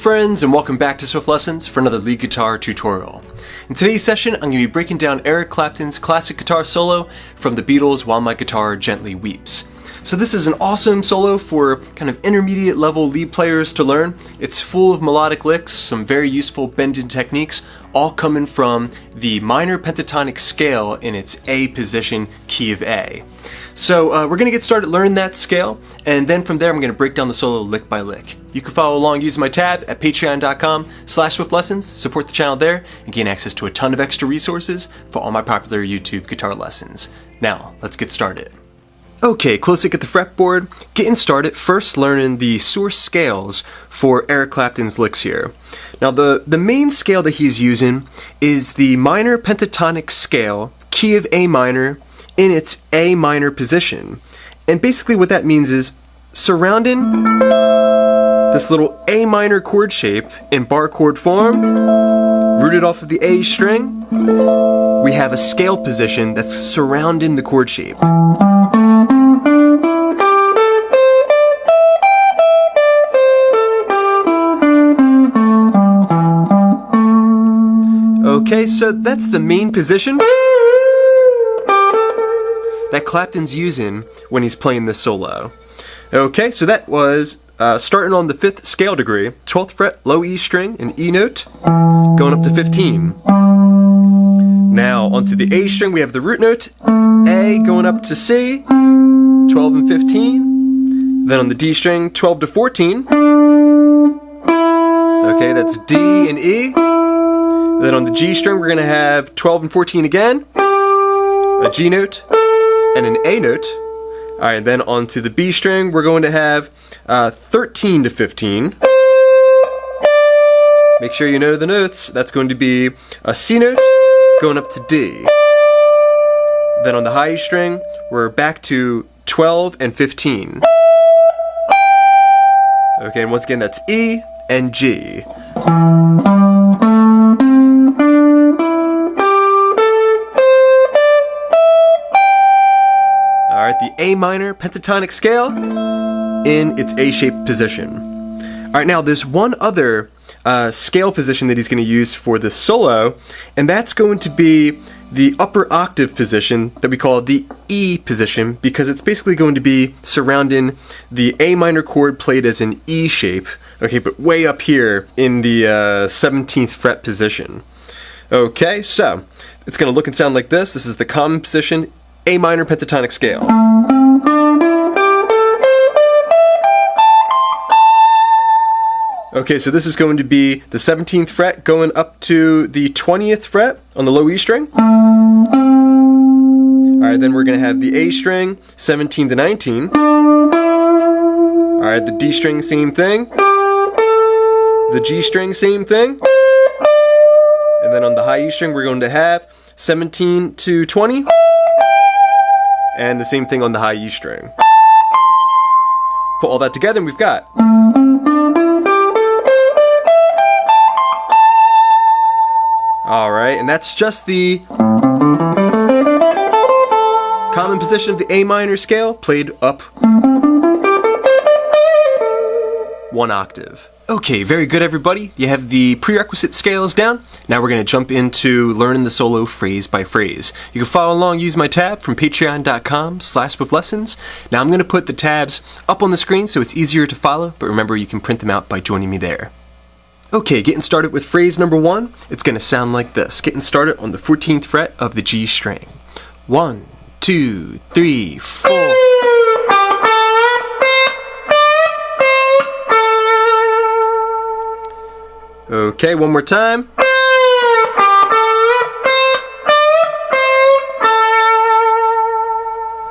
friends, and welcome back to Swiftlessons for another lead guitar tutorial. In today's session, I'm going to be breaking down Eric Clapton's classic guitar solo from the Beatles, While My Guitar Gently Weeps. So this is an awesome solo for kind of intermediate level lead players to learn. It's full of melodic licks, some very useful bending techniques, all coming from the minor pentatonic scale in its A position, key of A. So we're going to get started learning that scale, and then from there I'm going to break down the solo lick by lick. You can follow along using my tab at patreon.com/swiftlessons, support the channel there, and gain access to a ton of extra resources for all my popular YouTube guitar lessons. Now, let's get started. Okay, close look at the fretboard. Getting started, first learning the source scales for Eric Clapton's licks here. Now the main scale that he's using is the minor pentatonic scale, key of A minor, in its A minor position. And basically what that means is surrounding this little A minor chord shape in bar chord form, rooted off of the A string, we have a scale position that's surrounding the chord shape. Okay, so that's the main position that Clapton's using when he's playing this solo. Okay, so that was starting on the 5th scale degree, 12th fret, low E string, an E note, going up to 15. Now onto the A string, we have the root note, A going up to C, 12 and 15. Then on the D string, 12 to 14. Okay, that's D and E. Then on the G string, we're going to have 12 and 14 again, a G note, and an A note. Alright, then onto the B string, we're going to have 13 to 15. Make sure you know the notes. That's going to be a C note going up to D. Then on the high E string, we're back to 12 and 15. Okay, and once again, that's E and G. Alright, the A minor pentatonic scale in its A-shaped position. Alright, now there's one other scale position that he's going to use for this solo, and that's going to be the upper octave position that we call the E position, because it's basically going to be surrounding the A minor chord played as an E shape, okay, but way up here in the 17th fret position. Okay, so it's going to look and sound like this. This is the common position, A minor pentatonic scale. Okay, so this is going to be the 17th fret going up to the 20th fret on the low E string. Alright, then we're going to have the A string, 17 to 19. Alright, the D string, same thing. The G string, same thing. And then on the high E string, we're going to have 17 to 20. And the same thing on the high E string. Put all that together and we've got. Alright, and that's just the common position of the A minor scale played up one octave. Okay, very good everybody. You have the prerequisite scales down. Now we're going to jump into learning the solo phrase by phrase. You can follow along, use my tab from patreon.com/swiftlessons. Now I'm going to put the tabs up on the screen so it's easier to follow, but remember you can print them out by joining me there. Okay, getting started with phrase number 1, it's going to sound like this. Getting started on the 14th fret of the G string. 1, 2, 3, 4. Okay, one more time.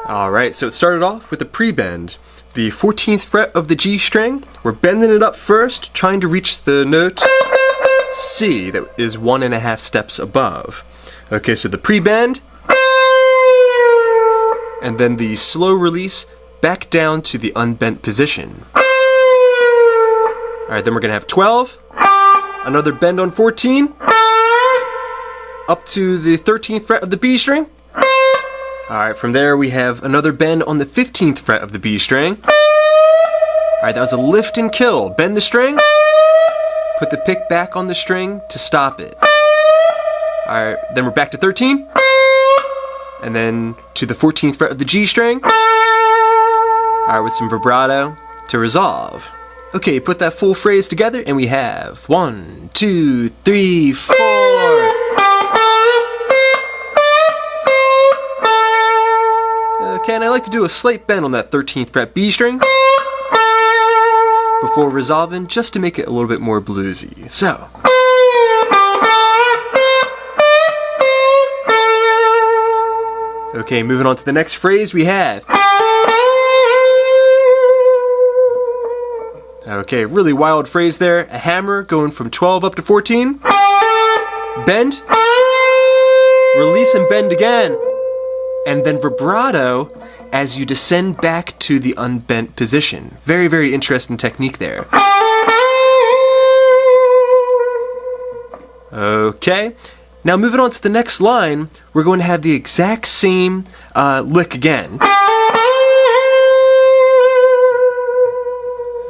Alright, so it started off with a pre-bend. The 14th fret of the G string, we're bending it up first, trying to reach the note C that is 1.5 steps above. Okay, so the pre-bend, and then the slow release back down to the unbent position. Alright, then we're going to have 12, another bend on 14, up to the 13th fret of the B string. Alright, from there we have another bend on the 15th fret of the B string. Alright, that was a lift and kill. Bend the string, put the pick back on the string to stop it. Alright, then we're back to 13. And then to the 14th fret of the G string. Alright, with some vibrato to resolve. Okay, put that full phrase together and we have 1, 2, 3, 4. Okay, and I like to do a slight bend on that 13th fret B string before resolving, just to make it a little bit more bluesy. So. Okay, moving on to the next phrase we have. Okay, really wild phrase there. A hammer going from 12 up to 14. Bend. Release and bend again. And then vibrato as you descend back to the unbent position. Very, very interesting technique there. Okay, now moving on to the next line, we're going to have the exact same lick again.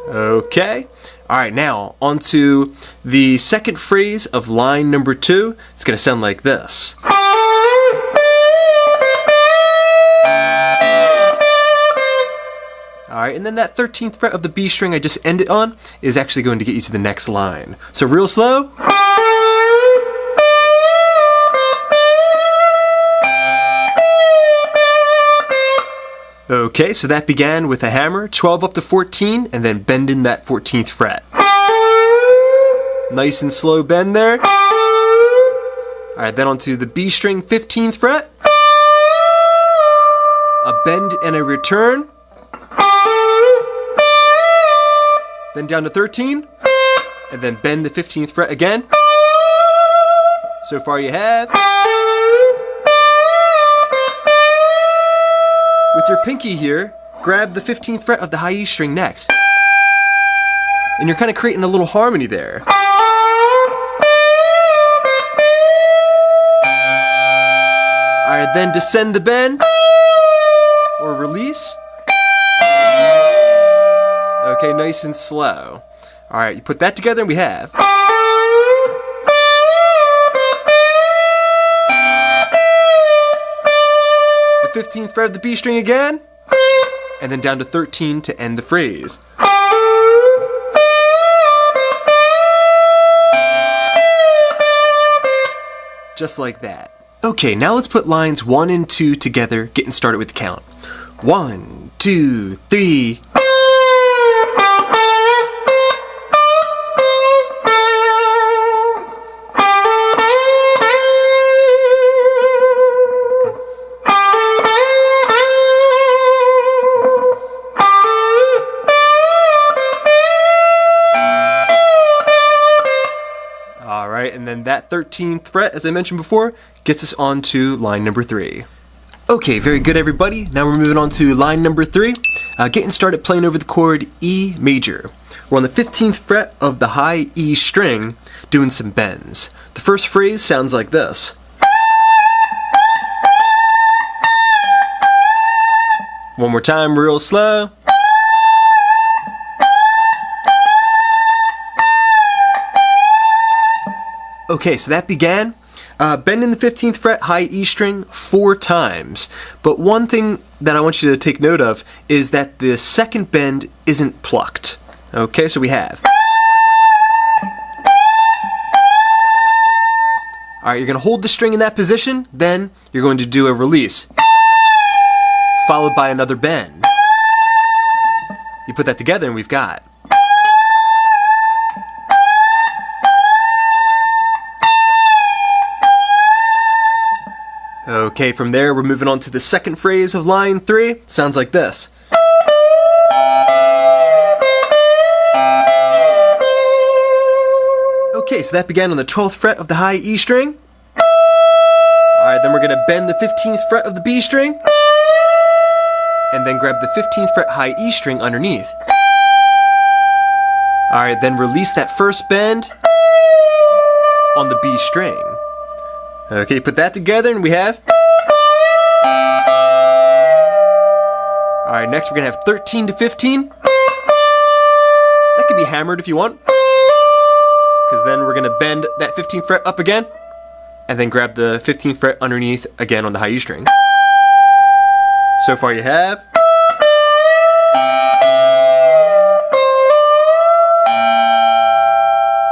Okay, alright, now on to the second phrase of line number 2. It's going to sound like this. Alright, and then that 13th fret of the B string I just ended on is actually going to get you to the next line. So real slow. Okay, so that began with a hammer, 12 up to 14, and then bending that 14th fret. Nice and slow bend there. Alright, then onto the B string, 15th fret. A bend and a return. Then down to 13, and then bend the 15th fret again. So far you have. With your pinky here, grab the 15th fret of the high E string next. And you're kind of creating a little harmony there. Alright, then descend the bend, or release. Okay, nice and slow. Alright, you put that together and we have. The 15th fret of the B string again, and then down to 13 to end the phrase. Just like that. Okay, now let's put lines 1 and 2 together, getting started with the count. 1, 2, 3. And then that 13th fret, as I mentioned before, gets us on to line number 3. Okay, very good everybody. Now we're moving on to line number 3, getting started playing over the chord E major. We're on the 15th fret of the high E string, doing some bends. The first phrase sounds like this. One more time, real slow. Okay, so that began bending the 15th fret high E string 4 times. But one thing that I want you to take note of is that the second bend isn't plucked. Okay, so we have. Alright, you're going to hold the string in that position, then you're going to do a release, followed by another bend. You put that together and we've got. Okay, from there we're moving on to the second phrase of line 3. Sounds like this. Okay, so that began on the 12th fret of the high E string. Alright, then we're going to bend the 15th fret of the B string. And then grab the 15th fret high E string underneath. Alright, then release that first bend on the B string. Okay, put that together and we have. Alright, next we're going to have 13 to 15. That could be hammered if you want, because then we're going to bend that 15th fret up again, and then grab the 15th fret underneath again on the high E string. So far you have.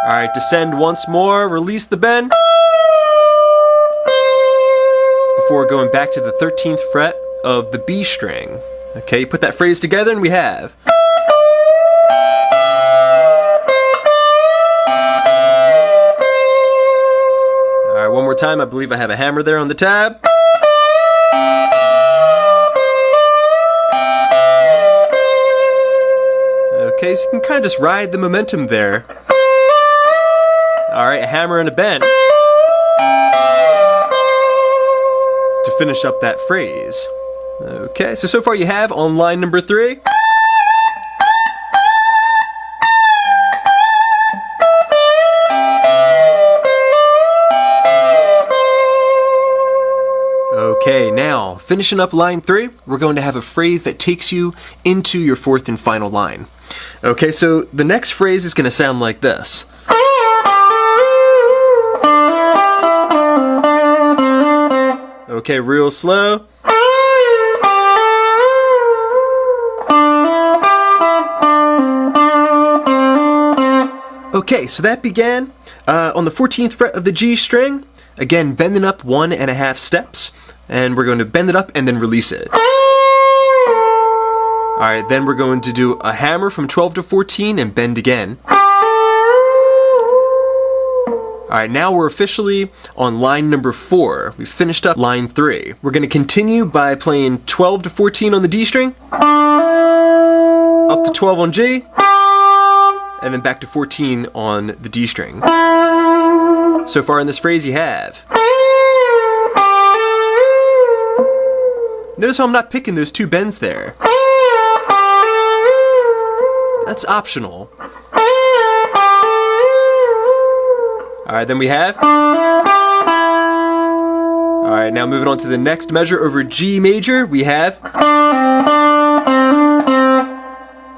Alright, descend once more, release the bend, before going back to the 13th fret of the B string. Okay, you put that phrase together and we have. Alright, one more time. I believe I have a hammer there on the tab. Okay, so you can kind of just ride the momentum there. Alright, a hammer and a bend to finish up that phrase. Okay, so far you have on line number 3. Okay, now finishing up line 3, we're going to have a phrase that takes you into your 4th and final line. Okay, so the next phrase is going to sound like this. Okay, real slow. Okay, so that began on the 14th fret of the G string. Again, bending up 1.5 steps. And we're going to bend it up and then release it. Alright, then we're going to do a hammer from 12 to 14 and bend again. Alright, now we're officially on line number 4. We finished up line 3. We're going to continue by playing 12 to 14 on the D string, up to 12 on G, and then back to 14 on the D string. So far in this phrase you have. Notice how I'm not picking those 2 bends there. That's optional. Alright, then we have. Alright, now moving on to the next measure over G major, we have.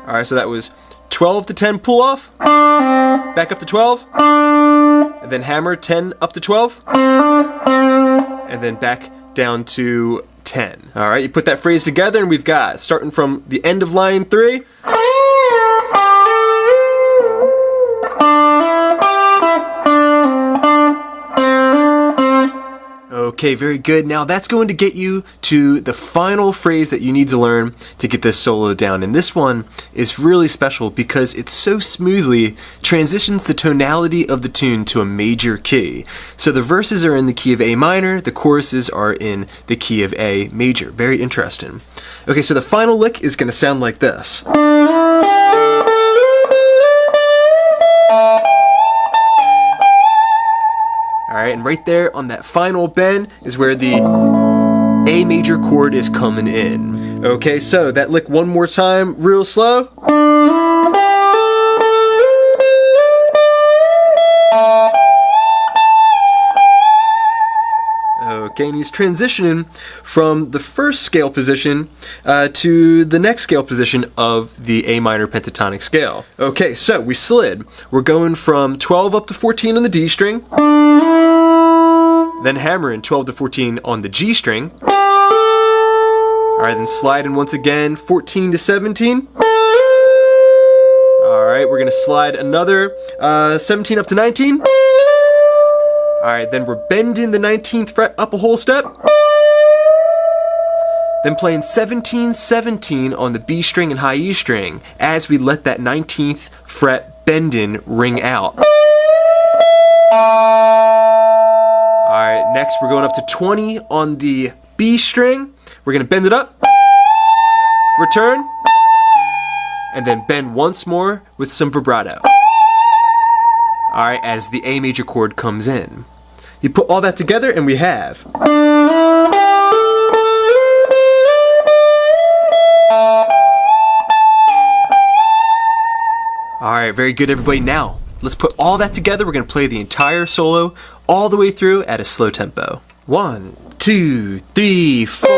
Alright, so that was 12 to 10 pull off, back up to 12, and then hammer 10 up to 12, and then back down to 10. Alright, you put that phrase together and we've got, starting from the end of line 3. Okay, very good. Now that's going to get you to the final phrase that you need to learn to get this solo down. And this one is really special because it so smoothly transitions the tonality of the tune to a major key. So the verses are in the key of A minor, the choruses are in the key of A major. Very interesting. Okay, so the final lick is going to sound like this. Alright, and right there on that final bend is where the A major chord is coming in. Okay, so that lick one more time, real slow. Okay, and he's transitioning from the first scale position to the next scale position of the A minor pentatonic scale. Okay, so we slid. We're going from 12 up to 14 on the D string, then hammering 12 to 14 on the G string. Alright, then sliding once again 14 to 17. Alright, we're going to slide another 17 up to 19. Alright, then we're bending the 19th fret up a whole step. Then playing 17-17 on the B string and high E string as we let that 19th fret bending ring out. Alright, next we're going up to 20 on the B string. We're going to bend it up, return, and then bend once more with some vibrato. Alright, as the A major chord comes in. You put all that together and we have. Alright, very good everybody. Now, let's put all that together. We're going to play the entire solo all the way through at a slow tempo. 1, 2, 3, 4.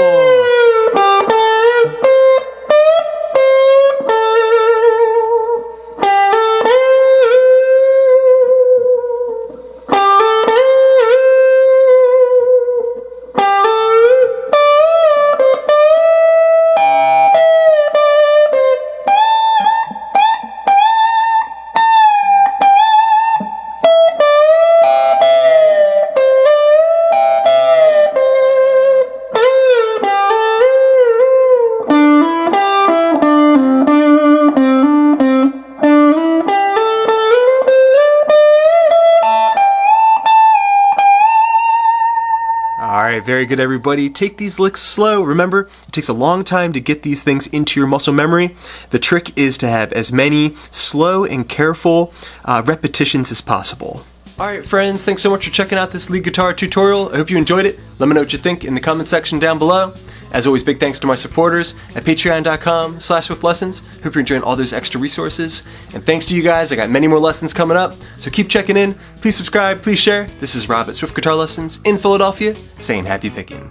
Alright, very good everybody. Take these licks slow. Remember, it takes a long time to get these things into your muscle memory. The trick is to have as many slow and careful repetitions as possible. Alright friends, thanks so much for checking out this lead guitar tutorial. I hope you enjoyed it. Let me know what you think in the comment section down below. As always, big thanks to my supporters at patreon.com/swiftlessons. Hope you're enjoying all those extra resources. And thanks to you guys, I got many more lessons coming up. So keep checking in. Please subscribe, please share. This is Rob at Swift Guitar Lessons in Philadelphia, saying happy picking.